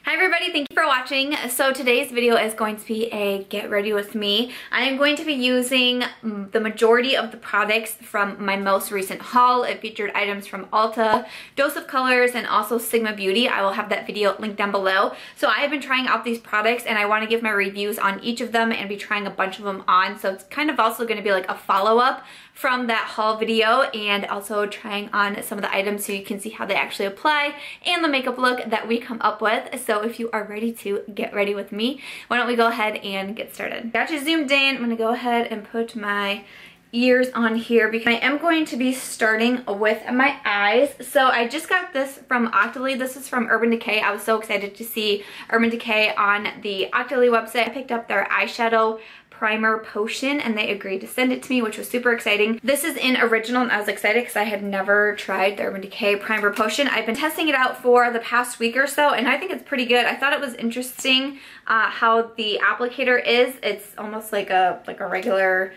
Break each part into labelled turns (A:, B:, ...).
A: Hi everybody, thank you for watching. So today's video is going to be a get ready with me. I am going to be using the majority of the products from my most recent haul. It featured items from Ulta, Dose of Colors, and also Sigma Beauty. I will have that video linked down below. So I have been trying out these products and I want to give my reviews on each of them and be trying a bunch of them on. So it's kind of also going to be like a follow-up from that haul video, and also trying on some of the items so you can see how they actually apply and the makeup look that we come up with. So if you are ready to get ready with me, why don't we go ahead and get started. Got you zoomed in. I'm gonna go ahead and put my ears on here because I am going to be starting with my eyes. So I just got this from Octoly. This is from Urban Decay. I was so excited to see Urban Decay on the Octoly website. I picked up their eyeshadow primer potion and they agreed to send it to me, which was super exciting. This is in original and I was excited because I had never tried the Urban Decay primer potion. I've been testing it out for the past week or so and I think it's pretty good. I thought it was interesting how the applicator is. It's almost like a regular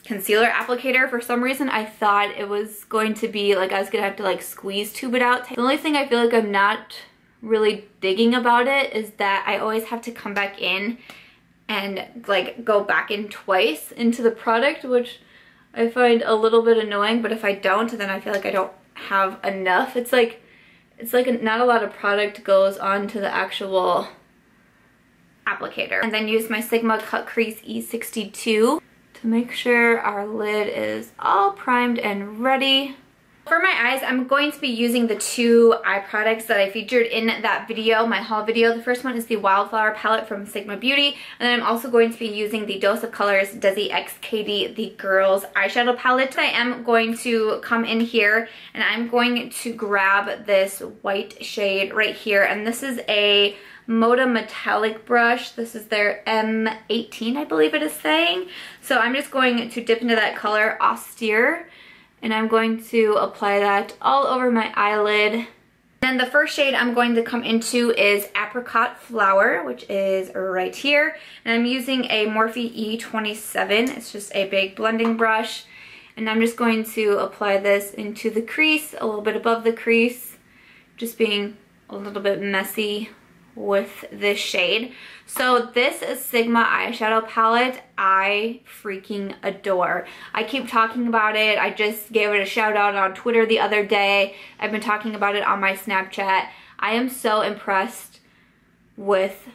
A: concealer applicator. For some reason I thought it was going to be like I was gonna have to like squeeze tube it out. The only thing I feel like I'm not really digging about it is that I always have to come back in and like go back in twice into the product, which I find a little bit annoying. But if I don't, then I feel like I don't have enough. It's like not a lot of product goes onto the actual applicator. And then use my Sigma Cut Crease E62 to make sure our lid is all primed and ready. For my eyes, I'm going to be using the two eye products that I featured in that video, my haul video. The first one is the Wildflower palette from Sigma Beauty, and then I'm also going to be using the Dose of Colors Desi x Katy, the girls eyeshadow palette. I am going to come in here and I'm going to grab this white shade right here, and this is a Moda metallic brush. This is their M18, I believe it is saying. So I'm just going to dip into that color Austere, and I'm going to apply that all over my eyelid. Then the first shade I'm going to come into is Apricot Flower, which is right here. And I'm using a Morphe E27. It's just a big blending brush. And I'm just going to apply this into the crease, a little bit above the crease, just being a little bit messy with this shade. So this is Sigma eyeshadow palette I freaking adore. I keep talking about it. I just gave it a shout out on Twitter the other day. I've been talking about it on my Snapchat. I am so impressed with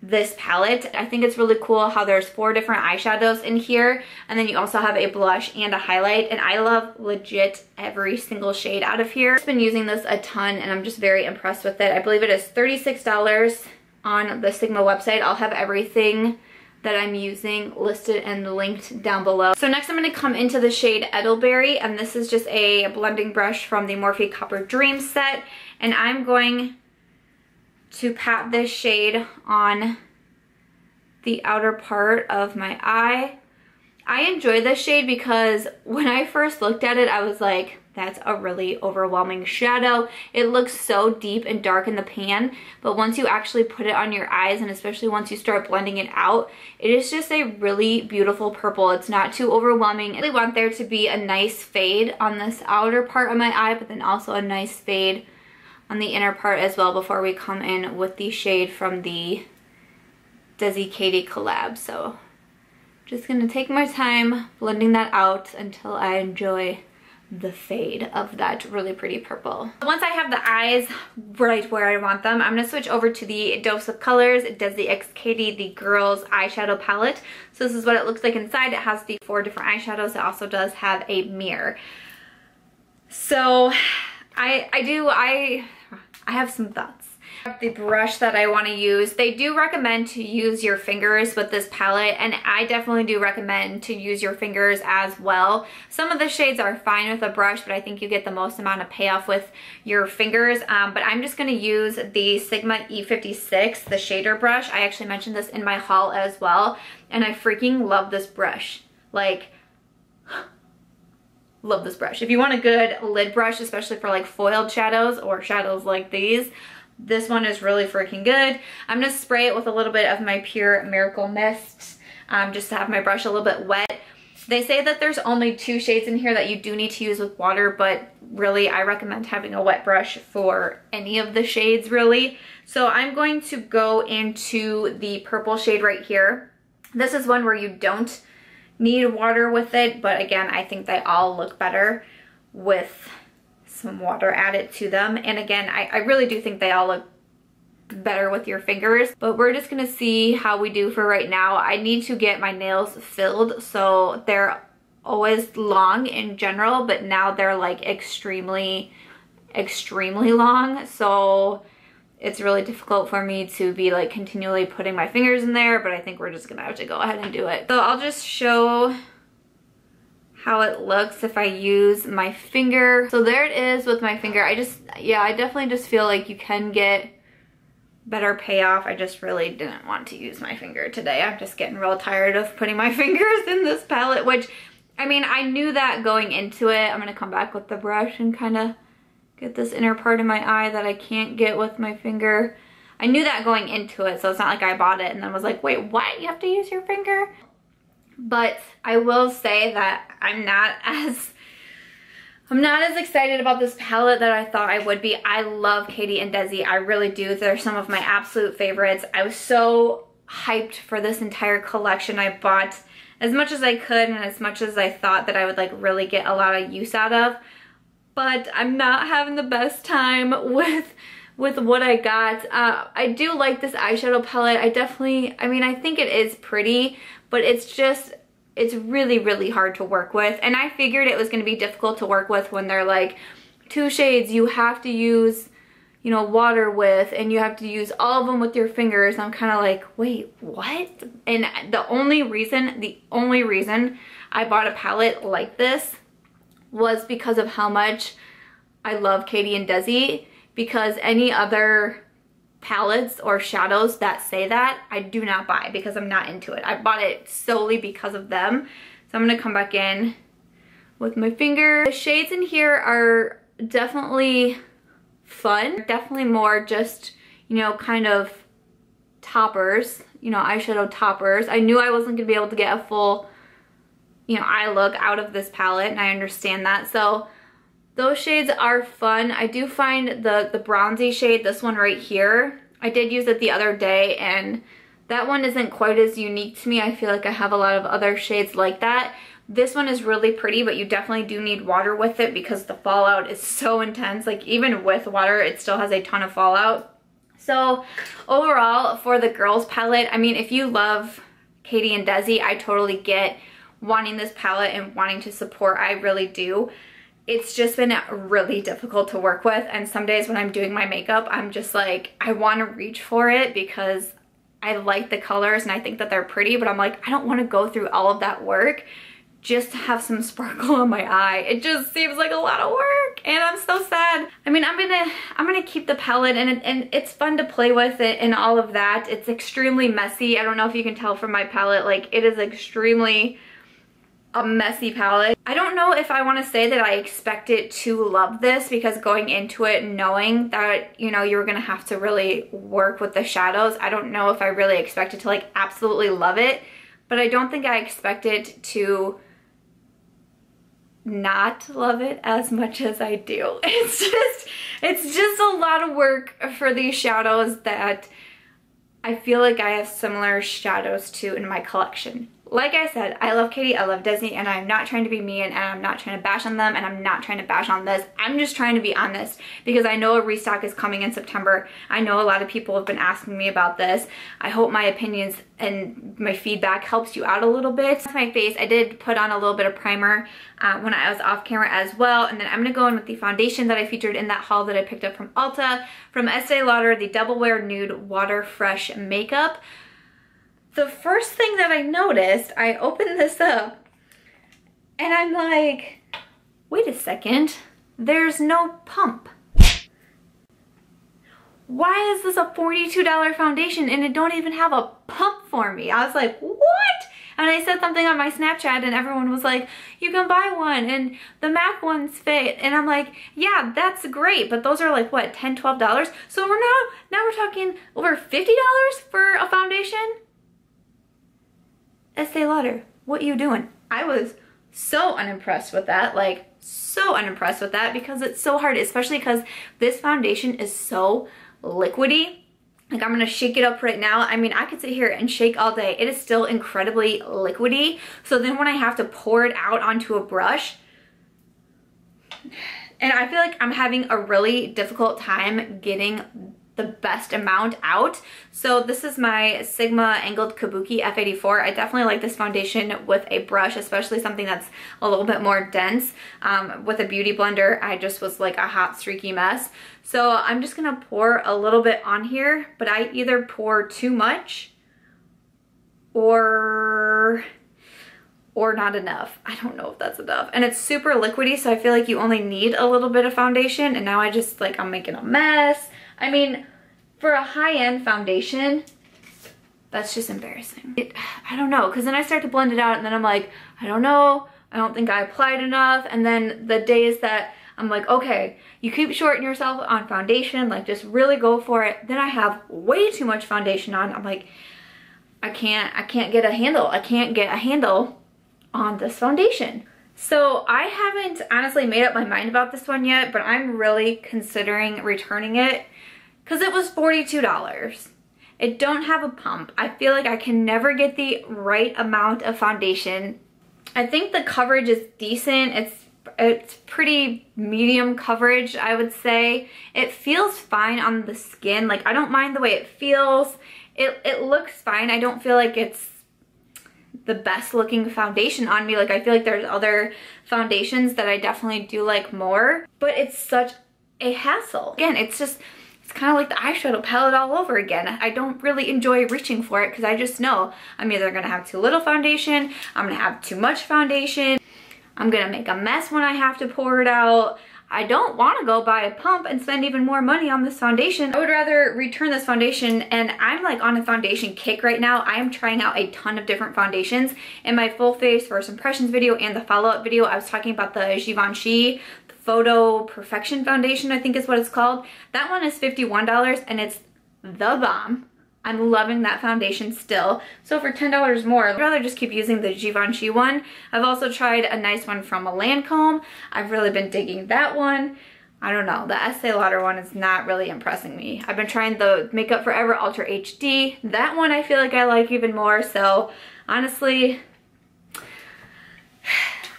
A: this palette. I think it's really cool how there's 4 different eyeshadows in here, and then you also have a blush and a highlight, and I love legit every single shade out of here. I've been using this a ton and I'm just very impressed with it. I believe it is $36 on the Sigma website. I'll have everything that I'm using listed and linked down below. So next I'm going to come into the shade Edelberry, and this is just a blending brush from the Morphe Copper Dreams set, and I'm going to pat this shade on the outer part of my eye. I enjoy this shade because when I first looked at it, I was like, that's a really overwhelming shadow. It looks so deep and dark in the pan, but once you actually put it on your eyes, and especially once you start blending it out, it is just a really beautiful purple. It's not too overwhelming. I really want there to be a nice fade on this outer part of my eye, but then also a nice fade on the inner part as well before we come in with the shade from the Desi Katy collab. So just gonna take my time blending that out until I enjoy the fade of that really pretty purple. Once I have the eyes right where I want them, I'm gonna switch over to the Dose of Colors Desi x Katy, the girls eyeshadow palette. So this is what it looks like inside. It has the 4 different eyeshadows. It also does have a mirror. So I have some thoughts. The brush that I want to use, they do recommend to use your fingers with this palette, and I definitely do recommend to use your fingers as well. Some of the shades are fine with a brush, but I think you get the most amount of payoff with your fingers. But I'm just going to use the Sigma E56, the shader brush. I actually mentioned this in my haul as well, and I freaking love this brush. Like, love this brush. If you want a good lid brush, especially for like foiled shadows or shadows like these, this one is really freaking good. I'm gonna spray it with a little bit of my Pur Miracle Mist, just to have my brush a little bit wet. They say that there's only 2 shades in here that you do need to use with water, but really I recommend having a wet brush for any of the shades really. So I'm going to go into the purple shade right here. This is one where you don't need water with it, but again, I think they all look better with some water added to them. And again, I really do think they all look better with your fingers, but we're just gonna see how we do for right now. I need to get my nails filled, so they're always long in general, but now they're like extremely long, so it's really difficult for me to be like continually putting my fingers in there, but I think we're just gonna have to go ahead and do it. So I'll just show how it looks if I use my finger. So there it is with my finger. I definitely just feel like you can get better payoff. I just really didn't want to use my finger today. I'm just getting real tired of putting my fingers in this palette, which, I mean, I knew that going into it. I'm gonna come back with the brush and kind of get this inner part of my eye that I can't get with my finger. I knew that going into it, so it's not like I bought it and then was like, wait, what? You have to use your finger? But I will say that I'm not as excited about this palette that I thought I would be. I love Katy and Desi. I really do. They're some of my absolute favorites. I was so hyped for this entire collection. I bought as much as I could and as much as I thought that I would like really get a lot of use out of. But I'm not having the best time with what I got. I do like this eyeshadow palette. I mean, I think it is pretty, but it's really hard to work with. And I figured it was going to be difficult to work with when they're like 2 shades you have to use, you know, water with, and you have to use all of them with your fingers. I'm kind of like, wait, what? And the only reason I bought a palette like this was because of how much I love Katy and Desi, because any other palettes or shadows that say that I do not buy because I'm not into it. I bought it solely because of them. So I'm gonna come back in with my finger. The shades in here are definitely fun, definitely more just, you know, kind of toppers, you know, eyeshadow toppers. I knew I wasn't gonna be able to get a full, you know, eye look out of this palette, and I understand that. So those shades are fun. I do find the bronzy shade, this one right here, I did use it the other day, and that one isn't quite as unique to me. I feel like I have a lot of other shades like that. This one is really pretty, but you definitely do need water with it because the fallout is so intense. Like even with water, it still has a ton of fallout. So overall, for the girls palette, I mean, if you love Katy and Desi, I totally get wanting this palette and wanting to support. I really do. It's just been really difficult to work with, and some days when I'm doing my makeup, I'm just like, I want to reach for it because I like the colors and I think that they're pretty, but I'm like, I don't want to go through all of that work just to have some sparkle on my eye. It just seems like a lot of work, and I'm so sad. I mean, I'm gonna keep the palette, and it's fun to play with it and all of that. It's extremely messy. I don't know if you can tell from my palette, like it is extremely a messy palette. I don't know if I want to say that I expected to love this, because going into it knowing that, you know, you're gonna have to really work with the shadows, I don't know if I really expected to like absolutely love it, but I don't think I expected to not love it as much as I do. It's just a lot of work for these shadows that I feel like I have similar shadows to in my collection. Like I said, I love Katy, I love Desi, and I'm not trying to be mean, and I'm not trying to bash on them, and I'm not trying to bash on this. I'm just trying to be honest, because I know a restock is coming in September. I know a lot of people have been asking me about this. I hope my opinions and my feedback helps you out a little bit. To my face, I did put on a little bit of primer when I was off camera as well, and then I'm gonna go in with the foundation that I featured in that haul that I picked up from Ulta, from Estee Lauder, the Double Wear Nude Water Fresh Makeup. The first thing that I noticed, I opened this up and I'm like, wait a second, there's no pump. Why is this a $42 foundation and it don't even have a pump for me? I was like, what? And I said something on my Snapchat and everyone was like, you can buy one and the MAC ones fit. And I'm like, yeah, that's great, but those are like what, $10, $12? So now we're talking over $50 for a foundation? Estee Lauder, what you doing? I was so unimpressed with that, like so unimpressed with that, because it's so hard, especially because this foundation is so liquidy. Like, I'm gonna shake it up right now. I mean, I could sit here and shake all day. It is still incredibly liquidy. So then when I have to pour it out onto a brush, and I feel like I'm having a really difficult time getting the best amount out. So this is my Sigma Angled Kabuki F84. I definitely like this foundation with a brush, especially something that's a little bit more dense. With a beauty blender, I just was like a hot streaky mess. So I'm just gonna pour a little bit on here, but I either pour too much or not enough. I don't know if that's enough. And it's super liquidy, so I feel like you only need a little bit of foundation, and now I just like, I'm making a mess. I mean, for a high-end foundation, that's just embarrassing. I don't know, because then I start to blend it out, and then I'm like, I don't know, I don't think I applied enough. And then the days that I'm like, okay, you keep shorting yourself on foundation, like just really go for it. Then I have way too much foundation on. I'm like, I can't get a handle. I can't get a handle on this foundation. So I haven't honestly made up my mind about this one yet, but I'm really considering returning it because it was $42. It don't have a pump. I feel like I can never get the right amount of foundation. I think the coverage is decent. It's pretty medium coverage, I would say. It feels fine on the skin. Like, I don't mind the way it feels. It looks fine. I don't feel like it's the best looking foundation on me. Like, I feel like there's other foundations that I definitely do like more, but it's such a hassle. Again, it's kind of like the eyeshadow palette all over again. I don't really enjoy reaching for it because I just know I'm either gonna have too little foundation, I'm gonna have too much foundation, I'm gonna make a mess when I have to pour it out. I don't want to go buy a pump and spend even more money on this foundation. I would rather return this foundation, and I'm like on a foundation kick right now. I am trying out a ton of different foundations. In my full face first impressions video and the follow-up video, I was talking about the Givenchy Photo Perfection Foundation, I think is what it's called. That one is $51 and it's the bomb. I'm loving that foundation still. So for $10 more, I'd rather just keep using the Givenchy one. I've also tried a nice one from Lancome. I've really been digging that one. I don't know, the Estee Lauder one is not really impressing me. I've been trying the Makeup Forever Ultra HD. That one I feel like I like even more. So honestly,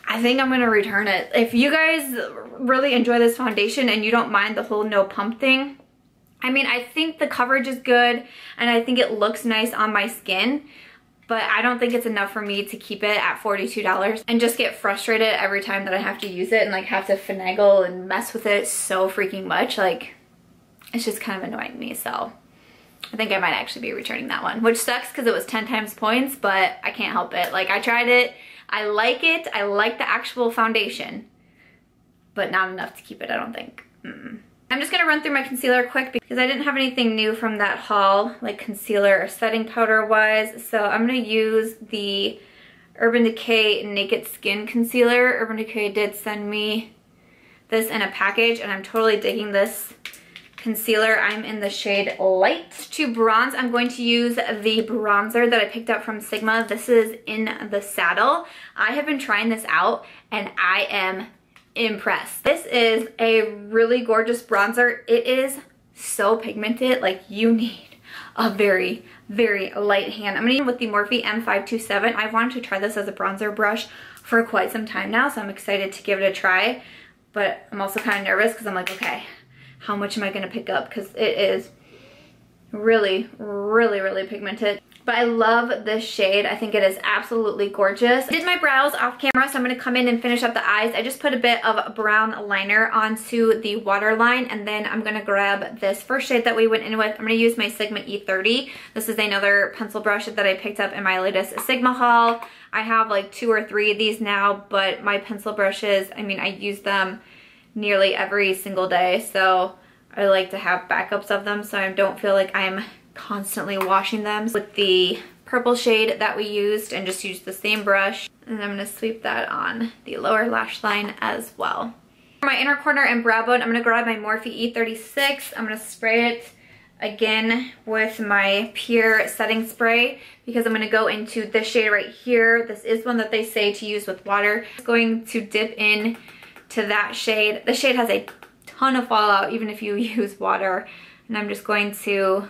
A: I think I'm gonna return it. If you guys really enjoy this foundation and you don't mind the whole no pump thing, I mean, I think the coverage is good and I think it looks nice on my skin, but I don't think it's enough for me to keep it at $42 and just get frustrated every time that I have to use it and like have to finagle and mess with it so freaking much. Like, it's just kind of annoying me. So I think I might actually be returning that one, which sucks because it was 10 times points, but I can't help it. Like, I tried it, I like it, I like the actual foundation, but not enough to keep it, I don't think. I'm just gonna run through my concealer quick because I didn't have anything new from that haul, like concealer or setting powder wise. So I'm gonna use the Urban Decay Naked Skin Concealer. Urban Decay did send me this in a package and I'm totally digging this concealer. I'm in the shade Light. To bronze, I'm going to use the bronzer that I picked up from Sigma. This is In the Saddle. I have been trying this out and I am impressed. This is a really gorgeous bronzer. It is so pigmented, like you need a very, very light hand. I'm gonna use with the Morphe M527. I've wanted to try this as a bronzer brush for quite some time now, so I'm excited to give it a try, but I'm also kind of nervous because I'm like, okay, how much am I gonna pick up? Because it is really, really, really pigmented. But I love this shade. I think it is absolutely gorgeous. I did my brows off camera, so I'm going to come in and finish up the eyes. I just put a bit of brown liner onto the waterline, and then I'm going to grab this first shade that we went in with. I'm going to use my Sigma E30. This is another pencil brush that I picked up in my latest Sigma haul. I have like 2 or 3 of these now, but my pencil brushes, I mean, I use them nearly every single day, so I like to have backups of them so I don't feel like I'm constantly washing them. With the purple shade that we used, and just use the same brush, and I'm going to sweep that on the lower lash line as well. For my inner corner and brow bone, I'm going to grab my Morphe E36. I'm going to spray it again with my Pure setting spray because I'm going to go into this shade right here. This is one that they say to use with water. I'm going to dip in to that shade. The shade has a ton of fallout even if you use water. And I'm just going to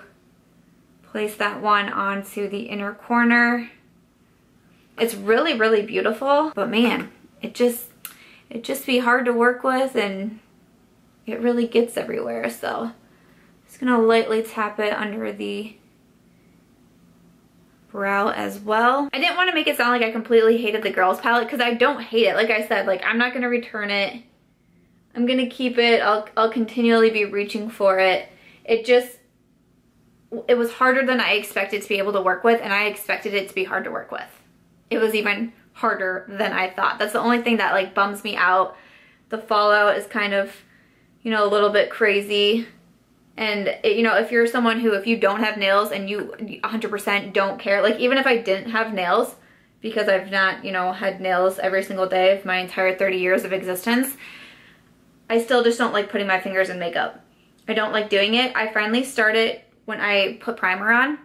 A: place that one onto the inner corner. It's really, really beautiful, but man, it just be hard to work with and it really gets everywhere. So just gonna lightly tap it under the brow as well. I didn't want to make it sound like I completely hated the girls palette because I don't hate it. Like I said, like I'm not gonna return it. I'm gonna keep it. I'll continually be reaching for it. It was harder than I expected to be able to work with, and I expected it to be hard to work with. It was even harder than I thought. That's the only thing that like bums me out. The fallout is kind of, you know, a little bit crazy. And you know, if you're someone who, if you don't have nails and you 100% don't care, like even if I didn't have nails, because I've not, you know, had nails every single day of my entire 30 years of existence, I still just don't like putting my fingers in makeup. I don't like doing it. I finally started, when I put primer on,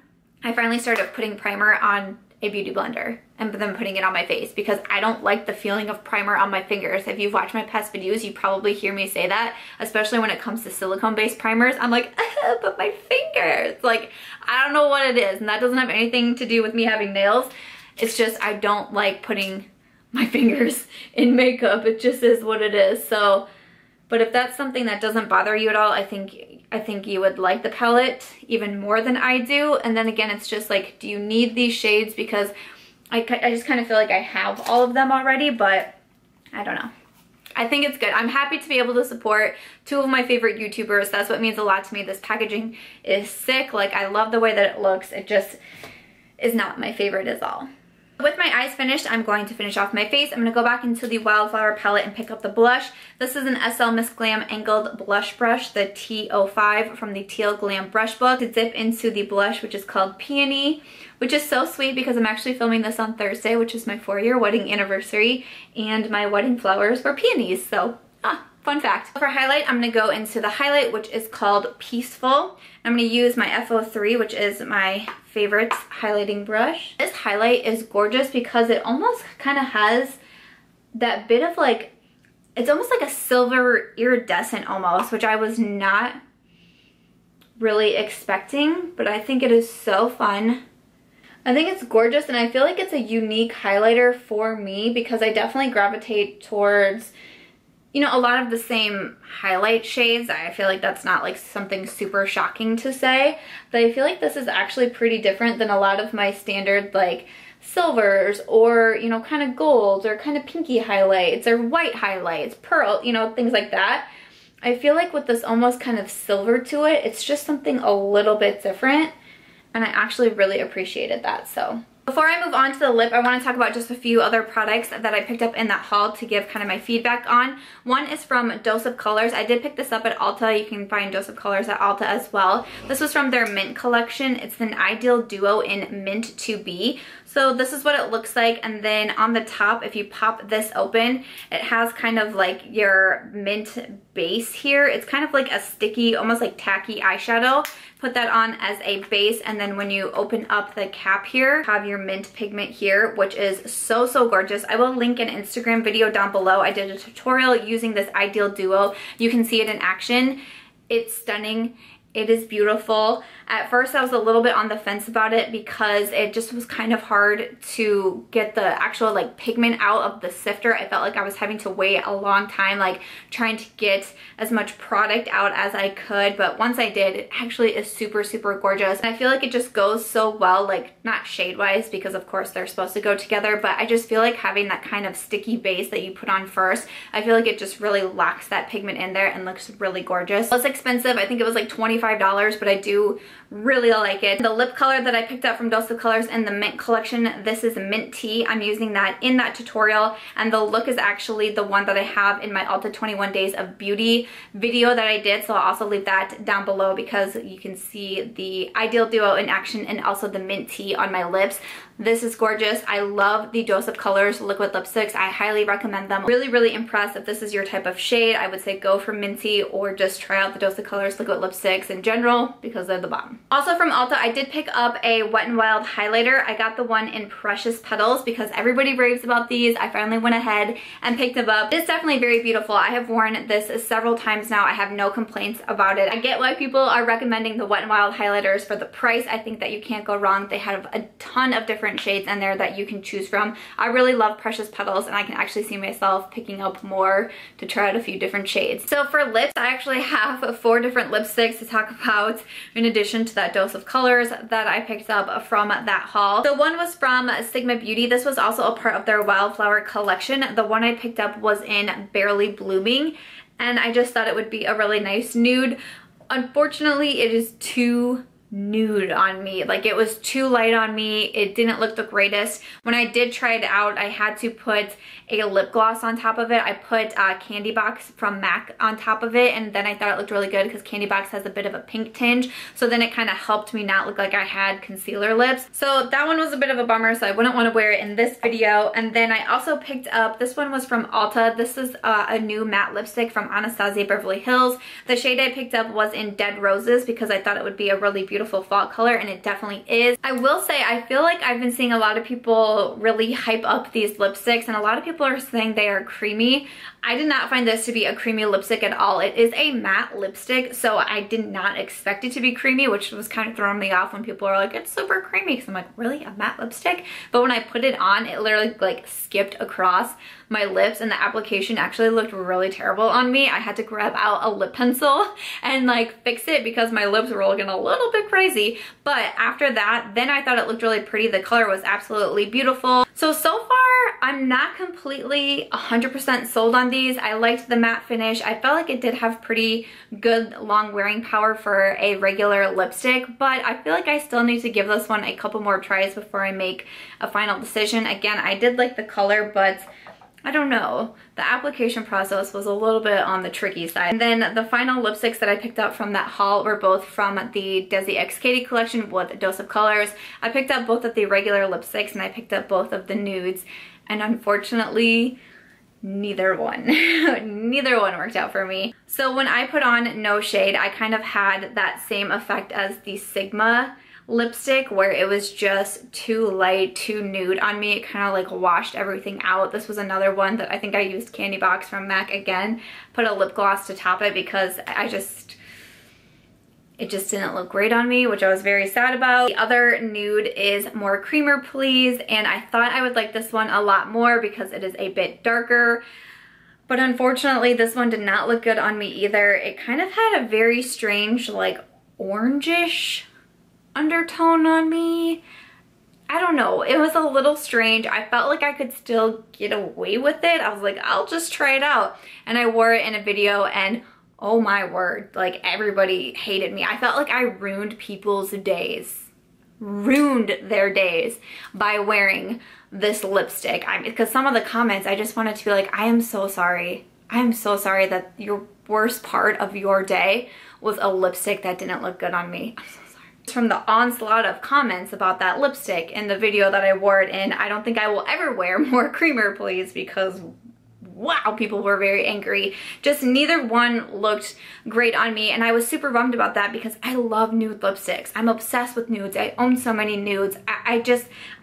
A: I finally started putting primer on a beauty blender and then putting it on my face because I don't like the feeling of primer on my fingers. If you've watched my past videos, you probably hear me say that, especially when it comes to silicone-based primers. I'm like, but my fingers, like, I don't know what it is, and that doesn't have anything to do with me having nails. It's just I don't like putting my fingers in makeup. It just is what it is. So, but if that's something that doesn't bother you at all, I think you would like the palette even more than I do. And then again, it's just like, do you need these shades? Because I just kind of feel like I have all of them already, but I don't know. I think it's good. I'm happy to be able to support two of my favorite YouTubers. That's what means a lot to me. This packaging is sick. Like, I love the way that it looks. It just is not my favorite is all. With my eyes finished, I'm going to finish off my face. I'm going to go back into the Wildflower palette and pick up the blush. This is an Miss Glam Angled Blush Brush, the T05 from the Teal Glam Brush Book, to dip into the blush, which is called Peony, which is so sweet because I'm actually filming this on Thursday, which is my 4-year wedding anniversary, and my wedding flowers were peonies, so fun fact. For highlight, I'm going to go into the highlight, which is called Peaceful. I'm going to use my F03, which is my favorite highlighting brush. This highlight is gorgeous because it almost kind of has that bit of like, it's almost like a silver iridescent almost, which I was not really expecting, but I think it is so fun. I think it's gorgeous, and I feel like it's a unique highlighter for me because I definitely gravitate towards, you know, a lot of the same highlight shades. I feel like that's not like something super shocking to say, but I feel like this is actually pretty different than a lot of my standard like silvers or, you know, kind of golds or kind of pinky highlights or white highlights, pearl, you know, things like that. I feel like with this almost kind of silver to it, it's just something a little bit different, and I actually really appreciated that. So before I move on to the lip, I want to talk about just a few other products that I picked up in that haul to give kind of my feedback on. One is from Dose of Colors. I did pick this up at Ulta. You can find Dose of Colors at Ulta as well. This was from their Mint collection. It's an Ideal Duo in Mint 2B. So this is what it looks like, and then on the top, if you pop this open, it has kind of like your mint base here. It's kind of like a sticky, almost like tacky eyeshadow. Put that on as a base, and then when you open up the cap here, have your mint pigment here, which is so, so gorgeous. I will link an Instagram video down below. I did a tutorial using this Ideal Duo. You can see it in action. It's stunning. It is beautiful. At first I was a little bit on the fence about it because it just was kind of hard to get the actual like pigment out of the sifter. I felt like I was having to wait a long time, like trying to get as much product out as I could, but once I did, it actually is super, super gorgeous. And I feel like it just goes so well, like not shade wise because of course they're supposed to go together, but I just feel like having that kind of sticky base that you put on first, I feel like it just really locks that pigment in there and looks really gorgeous. It was expensive. I think it was like $25, but I do really like it. The lip color that I picked up from Dose of Colors in the Mint collection, this is Mintea. I'm using that in that tutorial, and the look is actually the one that I have in my Ulta 21 Days of Beauty video that I did, so I'll also leave that down below because you can see the Ideal Duo in action and also the Mintea on my lips. This is gorgeous. I love the Dose of Colors liquid lipsticks. I highly recommend them. Really, really impressed. If this is your type of shade, I would say go for Mintea or just try out the Dose of Colors liquid lipsticks in general because they're the bomb. Also from Ulta, I did pick up a Wet n Wild highlighter. I got the one in Precious Petals because everybody raves about these. I finally went ahead and picked them up. It's definitely very beautiful. I have worn this several times now. I have no complaints about it. I get why people are recommending the Wet n Wild highlighters for the price. I think that you can't go wrong. They have a ton of different shades in there that you can choose from. I really love Precious Petals, and I can actually see myself picking up more to try out a few different shades. So for lips, I actually have 4 different lipsticks to talk about in addition to that Dose of Colors that I picked up from that haul. So one was from Sigma Beauty. This was also a part of their Wildflower collection. The one I picked up was in Barely Blooming, and I just thought it would be a really nice nude. Unfortunately, it is too nude on me. Like, it was too light on me. It didn't look the greatest. When I did try it out, I had to put a lip gloss on top of it. I put Candy Box from MAC on top of it, and then I thought it looked really good because Candy Box has a bit of a pink tinge, so then it kind of helped me not look like I had concealer lips. So that one was a bit of a bummer, so I wouldn't want to wear it in this video. And then I also picked up, this one was from Ulta. This is a new matte lipstick from Anastasia Beverly Hills. The shade I picked up was in Dead Roses because I thought it would be a really beautiful fall color, and it definitely is. I will say, I feel like I've been seeing a lot of people really hype up these lipsticks, and a lot of people are saying they are creamy. I did not find this to be a creamy lipstick at all. It is a matte lipstick, so I did not expect it to be creamy, which was kind of throwing me off when people are like, it's super creamy. So I'm like, really? A matte lipstick? But when I put it on, it literally like skipped across my lips, and the application actually looked really terrible on me. I had to grab out a lip pencil and like fix it because my lips were looking a little bit crazy. But after that, then I thought it looked really pretty. The color was absolutely beautiful. So far, I'm not completely 100% sold on these. I liked the matte finish. I felt like it did have pretty good long wearing power for a regular lipstick, but I feel like I still need to give this one a couple more tries before I make a final decision. Again, I did like the color, but I don't know. The application process was a little bit on the tricky side. And then the final lipsticks that I picked up from that haul were both from the Desi x Katy collection with Dose of Colors. I picked up both of the regular lipsticks, and I picked up both of the nudes. And unfortunately, neither one worked out for me. So when I put on No Shade, I kind of had that same effect as the Sigma lipstick, where it was just too light, too nude on me. It kind of like washed everything out. This was another one that I think I used Candy Box from MAC again, put a lip gloss to top it because it just didn't look great on me, which I was very sad about. The other nude is More Creamer Please, and I thought I would like this one a lot more because it is a bit darker. But unfortunately, this one did not look good on me either. It kind of had a very strange, like, orangish undertone on me. I don't know. It was a little strange. I felt like I could still get away with it. I was like, I'll just try it out. And I wore it in a video, and oh my word, like, everybody hated me. I felt like I ruined people's days. Ruined their days by wearing this lipstick. Because some of the comments, I just wanted to be like, I am so sorry. I am so sorry that your worst part of your day was a lipstick that didn't look good on me. I'm so sorry. From the onslaught of comments about that lipstick in the video that I wore it in, I don't think I will ever wear More Creamer Please because wow, people were very angry. Just neither one looked great on me, and I was super bummed about that because I love nude lipsticks. I'm obsessed with nudes. I own so many nudes. I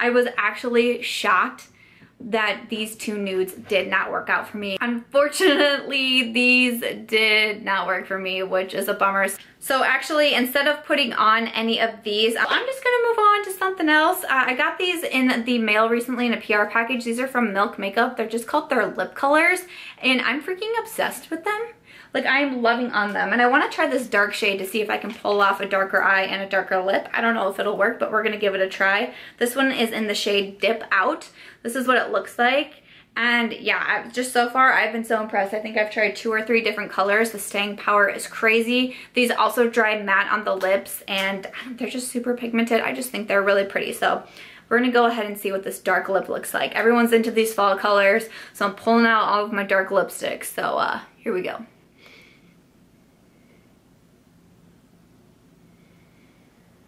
A: was actually shocked that these two nudes did not work out for me. Unfortunately, these did not work for me, which is a bummer. So actually, instead of putting on any of these, I'm just gonna move on to something else. I got these in the mail recently in a PR package. These are from Milk Makeup. They're just called their lip colors, and I'm freaking obsessed with them. Like, I'm loving on them, and I want to try this dark shade to see if I can pull off a darker eye and a darker lip. I don't know if it'll work, but we're gonna give it a try. This one is in the shade Dip Out. This is what it looks like, and yeah, just so far I've been so impressed. I think I've tried 2 or 3 different colors. The staying power is crazy. These also dry matte on the lips, and they're just super pigmented. I just think they're really pretty. So we're gonna go ahead and see what this dark lip looks like. Everyone's into these fall colors, so I'm pulling out all of my dark lipsticks. So here we go.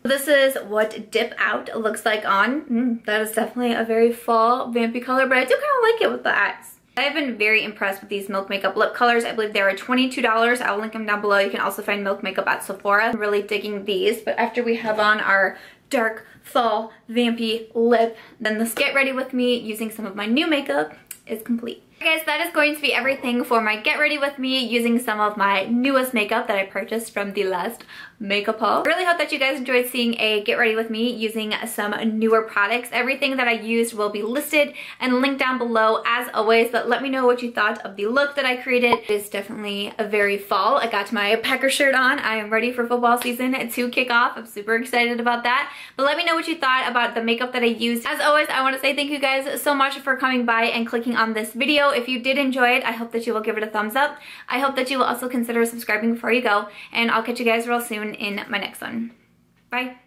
A: This is what Dip Out looks like on. That is definitely a very fall vampy color, but I do kind of like it with the eyes. I've been very impressed with these Milk Makeup lip colors. I believe they are $22. I'll link them down below. You can also find Milk Makeup at Sephora. I'm really digging these, but after we have on our dark fall vampy lip, then this get ready with me using some of my new makeup is complete. Guys, that is going to be everything for my get ready with me using some of my newest makeup that I purchased from the last makeup haul. I really hope that you guys enjoyed seeing a get ready with me using some newer products. Everything that I used will be listed and linked down below as always, but let me know what you thought of the look that I created. It is definitely a very fall. I got my Packer shirt on. I am ready for football season to kick off. I'm super excited about that. But let me know what you thought about the makeup that I used. As always, I want to say thank you guys so much for coming by and clicking on this video. If you did enjoy it, I hope that you will give it a thumbs up. I hope that you will also consider subscribing before you go, and I'll catch you guys real soon in my next one. Bye.